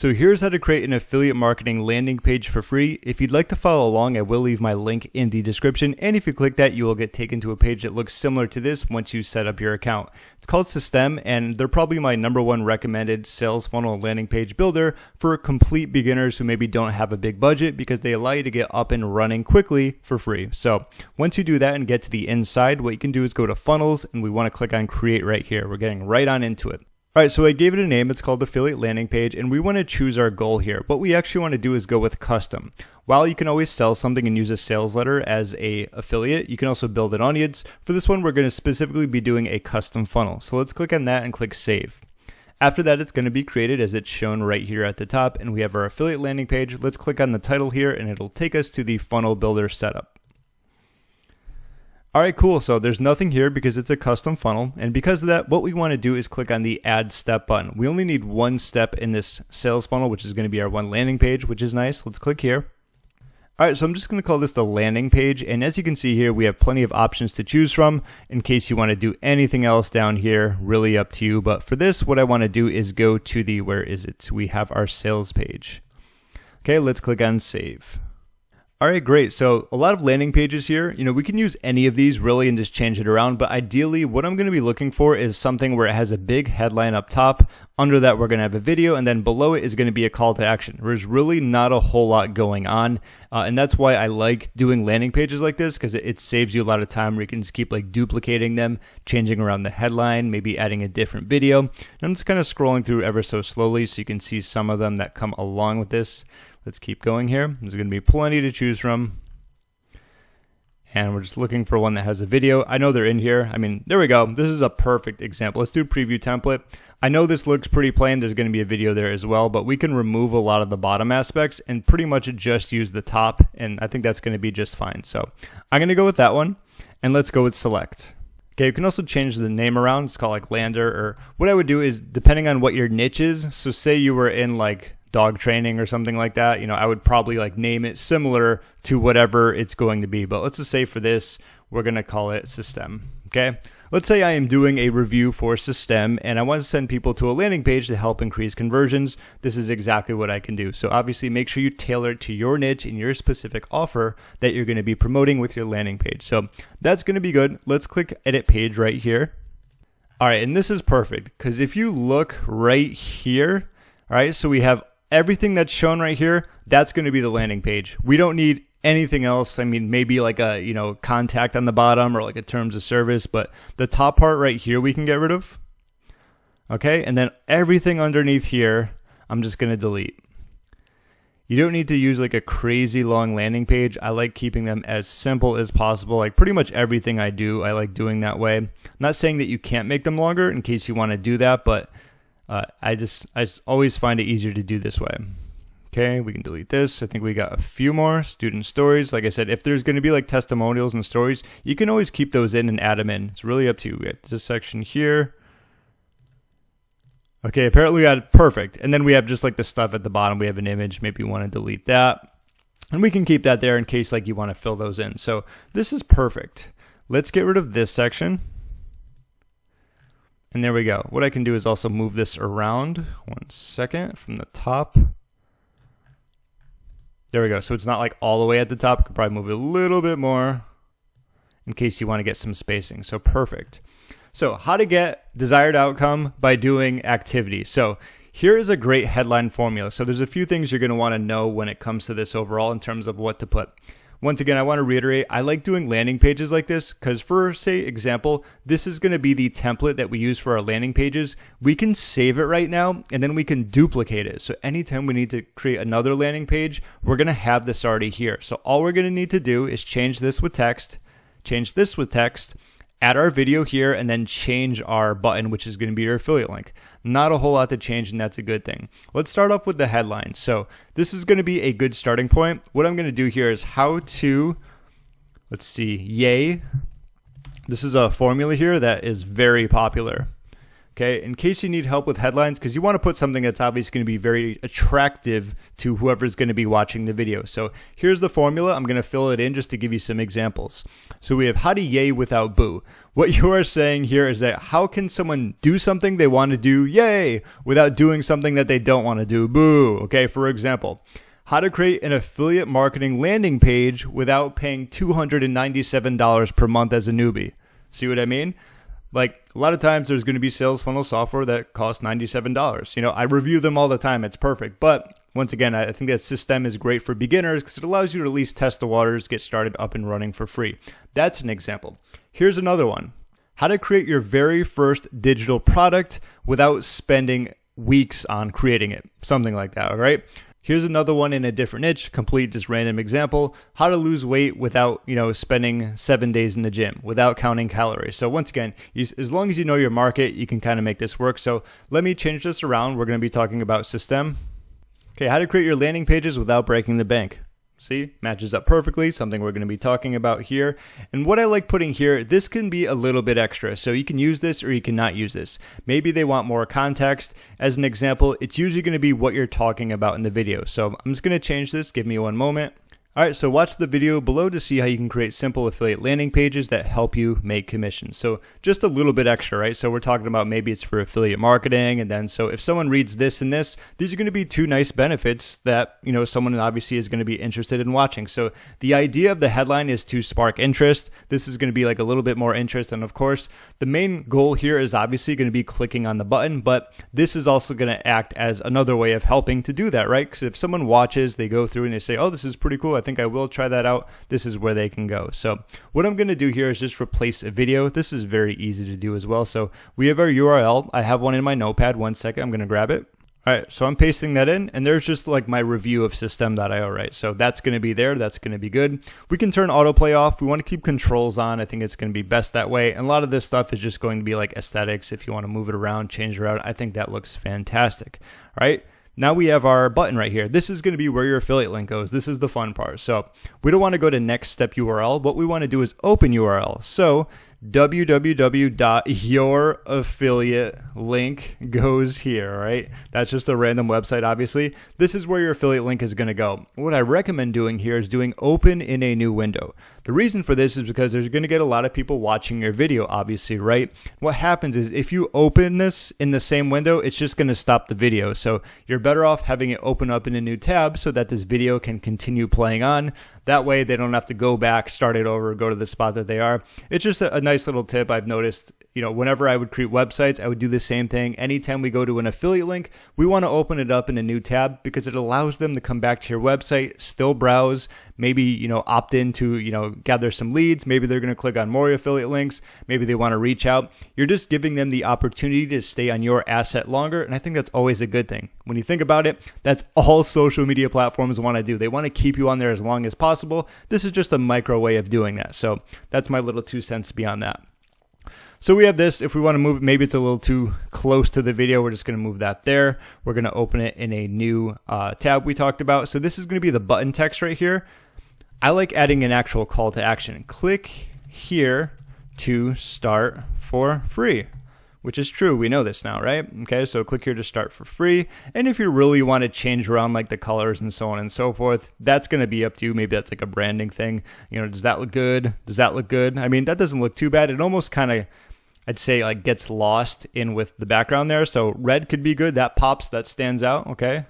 So here's how to create an affiliate marketing landing page for free. If you'd like to follow along, I will leave my link in the description. And if you click that, you will get taken to a page that looks similar to this once you set up your account. It's called System, and they're probably my #1 recommended sales funnel landing page builder for complete beginners who maybe don't have a big budget, because they allow you to get up and running quickly for free. So once you do that and get to the inside, what you can do is go to funnels, and we want to click on create right here. We're getting right on into it. All right, so I gave it a name. It's called Affiliate Landing Page, and we want to choose our goal here. What we actually want to do is go with custom. While you can always sell something and use a sales letter as a affiliate, you can also build an audience. For this one, we're going to specifically be doing a custom funnel. So let's click on that and click Save. After that, it's going to be created as it's shown right here at the top, and we have our affiliate landing page. Let's click on the title here, and it'll take us to the funnel builder setup. All right, cool. So there's nothing here because it's a custom funnel. And because of that, what we want to do is click on the add step button. We only need one step in this sales funnel, which is going to be our one landing page, which is nice. Let's click here. All right, so I'm just going to call this the landing page. And as you can see here, we have plenty of options to choose from in case you want to do anything else down here, really up to you. But for this, what I want to do is go to the, where is it? We have our sales page. Okay, let's click on save. All right, great. So a lot of landing pages here. We can use any of these really and just change it around. But ideally, what I'm going to be looking for is something where it has a big headline up top. Under that, we're going to have a video. And then below it is going to be a call to action. There's really not a whole lot going on. And that's why I like doing landing pages like this, because it saves you a lot of time where you can just keep like duplicating them, changing around the headline, maybe adding a different video. And I'm just kind of scrolling through ever so slowly so you can see some of them that come along with this. Let's keep going here. There's going to be plenty to choose from. And we're just looking for one that has a video. I know they're in here. I mean, there we go. This is a perfect example. Let's do preview template. I know this looks pretty plain. There's going to be a video there as well, but we can remove a lot of the bottom aspects and pretty much just use the top. And I think that's going to be just fine. So I'm going to go with that one, and let's go with select. Okay, you can also change the name around. It's called like Lander, or what I would do is depending on what your niche is. So say you were in like dog training or something like that, I would probably like name it similar to whatever it's going to be. But let's just say for this, we're going to call it System. Okay. Let's say I am doing a review for System and I want to send people to a landing page to help increase conversions. This is exactly what I can do. So obviously make sure you tailor it to your niche and your specific offer that you're going to be promoting with your landing page. So that's going to be good. Let's click edit page right here. All right. And this is perfect because if you look right here, all right, so we have everything that's shown right here, that's going to be the landing page. We don't need anything else. I mean, maybe like a, contact on the bottom or like a terms of service, but the top part right here, we can get rid of. Okay. And then everything underneath here, I'm just going to delete. You don't need to use like a crazy long landing page. I like keeping them as simple as possible. Like pretty much everything I do, I like doing that way. I'm not saying that you can't make them longer in case you want to do that, but I just always find it easier to do this way. Okay, we can delete this. I think we got a few more student stories. Like I said, if there's going to be like testimonials and stories, you can always keep those in and add them in. It's really up to you. We got this section here. Okay, apparently we got it perfect. And then we have just like the stuff at the bottom. We have an image. Maybe you want to delete that. And we can keep that there in case like you want to fill those in. So this is perfect. Let's get rid of this section. And there we go. What I can do is also move this around 1 second from the top. There we go. So it's not like all the way at the top. I could probably move it a little bit more in case you want to get some spacing. So perfect. So how to get desired outcome by doing activity. So here is a great headline formula. So there's a few things you're going to want to know when it comes to this overall in terms of what to put. Once again, I want to reiterate, I like doing landing pages like this because for, say, example, this is going to be the template that we use for our landing pages. We can save it right now, and then we can duplicate it. So anytime we need to create another landing page, we're going to have this already here. So all we're going to need to do is change this with text, add our video here, and then change our button, which is going to be your affiliate link. Not a whole lot to change, and that's a good thing. Let's start off with the headline. So this is going to be a good starting point. What I'm going to do here is how to, let's see, yay. This is a formula here that is very popular. Okay, in case you need help with headlines, because you want to put something that's obviously going to be very attractive to whoever's going to be watching the video. So here's the formula. I'm going to fill it in just to give you some examples. So we have how to yay without boo. What you are saying here is that how can someone do something they want to do yay without doing something that they don't want to do boo? Okay, for example, how to create an affiliate marketing landing page without paying $297 per month as a newbie. See what I mean? Like, a lot of times there's going to be sales funnel software that costs $97. You know, I review them all the time. It's perfect. But once again, I think that system is great for beginners because it allows you to at least test the waters, get started up and running for free. That's an example. Here's another one. How to create your very first digital product without spending weeks on creating it. Something like that, all right? Here's another one in a different niche, complete just random example, how to lose weight without, spending 7 days in the gym, without counting calories. So once again, as long as you know your market, you can kind of make this work. So let me change this around. We're going to be talking about system. Okay, how to create your landing pages without breaking the bank. See, matches up perfectly, something we're going to be talking about here. And what I like putting here, this can be a little bit extra. So you can use this or you cannot use this. Maybe they want more context. As an example, it's usually going to be what you're talking about in the video. So I'm just going to change this. Give me one moment. All right, so watch the video below to see how you can create simple affiliate landing pages that help you make commissions. So just a little bit extra, right? So we're talking about maybe it's for affiliate marketing. And then so if someone reads this and this, these are going to be two nice benefits that, someone obviously is going to be interested in watching. So the idea of the headline is to spark interest. This is going to be like a little bit more interest. And of course, the main goal here is obviously going to be clicking on the button, but this is also going to act as another way of helping to do that, right? Because if someone watches, they go through and they say, oh, this is pretty cool. I think I will try that out. This is where they can go. So what I'm going to do here is just replace a video. This is very easy to do as well. So we have our URL. I have one in my notepad. 1 second. I'm going to grab it. All right. So I'm pasting that in and there's just like my review of system.io, right? So that's going to be there. That's going to be good. We can turn autoplay off. We want to keep controls on. I think it's going to be best that way. And a lot of this stuff is just going to be like aesthetics. If you want to move it around, change it around, I think that looks fantastic. All right. Now we have our button right here. This is going to be where your affiliate link goes. This is the fun part. So we don't want to go to next step URL. What we want to do is open URL. So www.youraffiliate goes here, right? That's just a random website, obviously. This is where your affiliate link is going to go. What I recommend doing here is doing open in a new window. The reason for this is because there's going to get a lot of people watching your video, obviously, right? What happens is if you open this in the same window, it's just going to stop the video. So you're better off having it open up in a new tab so that this video can continue playing on. That way they don't have to go back, start it over, go to the spot that they are. It's just a nice little tip I've noticed. Whenever I would create websites, I would do the same thing. Anytime we go to an affiliate link, we want to open it up in a new tab because it allows them to come back to your website, still browse, maybe, opt in to, gather some leads. Maybe they're going to click on more affiliate links. Maybe they want to reach out. You're just giving them the opportunity to stay on your asset longer. And I think that's always a good thing. When you think about it, that's all social media platforms want to do. They want to keep you on there as long as possible. This is just a micro way of doing that. So that's my little 2 cents beyond that. So we have this. If we want to move, maybe it's a little too close to the video, we're just going to move that there. We're going to open it in a new tab we talked about. So this is going to be the button text right here. I like adding an actual call to action. Click here to start for free, which is true. We know this now, right? Okay, so click here to start for free. And if you really want to change around like the colors and so on and so forth, that's going to be up to you. Maybe that's like a branding thing. Does that look good? Does that look good? I mean, that doesn't look too bad. It almost kind of, I'd say, like gets lost in with the background there. So red could be good. That pops, that stands out. Okay.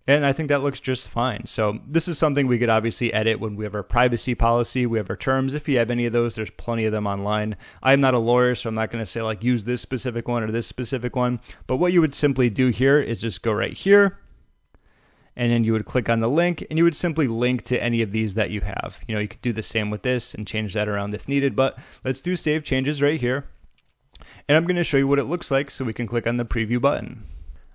And I think that looks just fine. So this is something we could obviously edit when we have our privacy policy. We have our terms. If you have any of those, there's plenty of them online. I'm not a lawyer, so I'm not going to say like use this specific one or this specific one. But what you would simply do here is just go right here. And then you would click on the link and you would simply link to any of these that you have. You could do the same with this and change that around if needed. But let's do save changes right here. And I'm going to show you what it looks like so we can click on the preview button.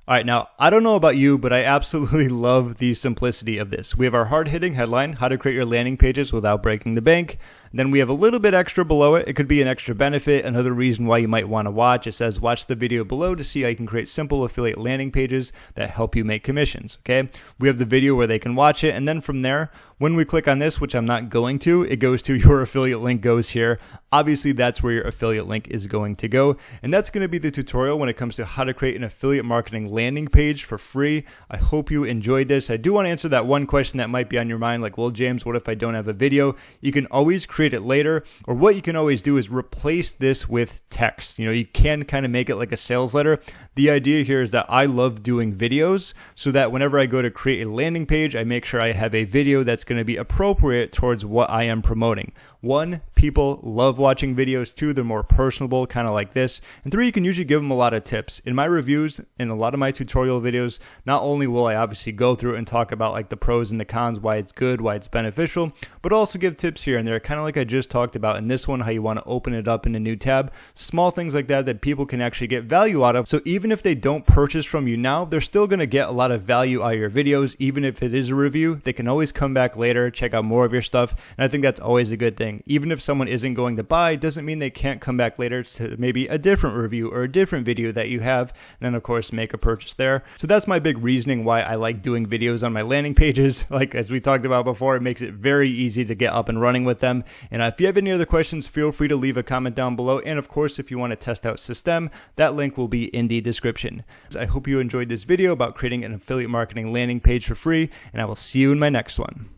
All right, now, I don't know about you, but I absolutely love the simplicity of this. We have our hard-hitting headline, how to create your landing pages without breaking the bank. Then we have a little bit extra below it. It could be an extra benefit, another reason why you might want to watch. It says watch the video below to see how you can create simple affiliate landing pages that help you make commissions. Okay, we have the video where they can watch it, and then from there, when we click on this, which I'm not going to, it goes to your affiliate link goes here. Obviously, that's where your affiliate link is going to go. And that's going to be the tutorial when it comes to how to create an affiliate marketing landing page for free. I hope you enjoyed this. I do want to answer that one question that might be on your mind, like, well, James, what if I don't have a video? You can always create it later, or what you can always do is replace this with text. You know, you can kind of make it like a sales letter. The idea here is that I love doing videos, so that whenever I go to create a landing page, I make sure I have a video that's going to be appropriate towards what I am promoting. 1, people love watching videos. 2, they're more personable, kind of like this. And 3, you can usually give them a lot of tips. In my reviews, in a lot of my tutorial videos, not only will I obviously go through and talk about like the pros and the cons, why it's good, why it's beneficial, but also give tips here and there, kind of like I just talked about in this one, how you want to open it up in a new tab. Small things like that that people can actually get value out of. So even if they don't purchase from you now, they're still going to get a lot of value out of your videos. Even if it is a review, they can always come back later, check out more of your stuff. And I think that's always a good thing. Even if someone isn't going to buy, doesn't mean they can't come back later to maybe a different review or a different video that you have, and then of course make a purchase there. So that's my big reasoning why I like doing videos on my landing pages. Like as we talked about before, it makes it very easy to get up and running with them. And if you have any other questions, feel free to leave a comment down below. And of course, if you want to test out Systeme, that link will be in the description. I hope you enjoyed this video about creating an affiliate marketing landing page for free, and I will see you in my next one.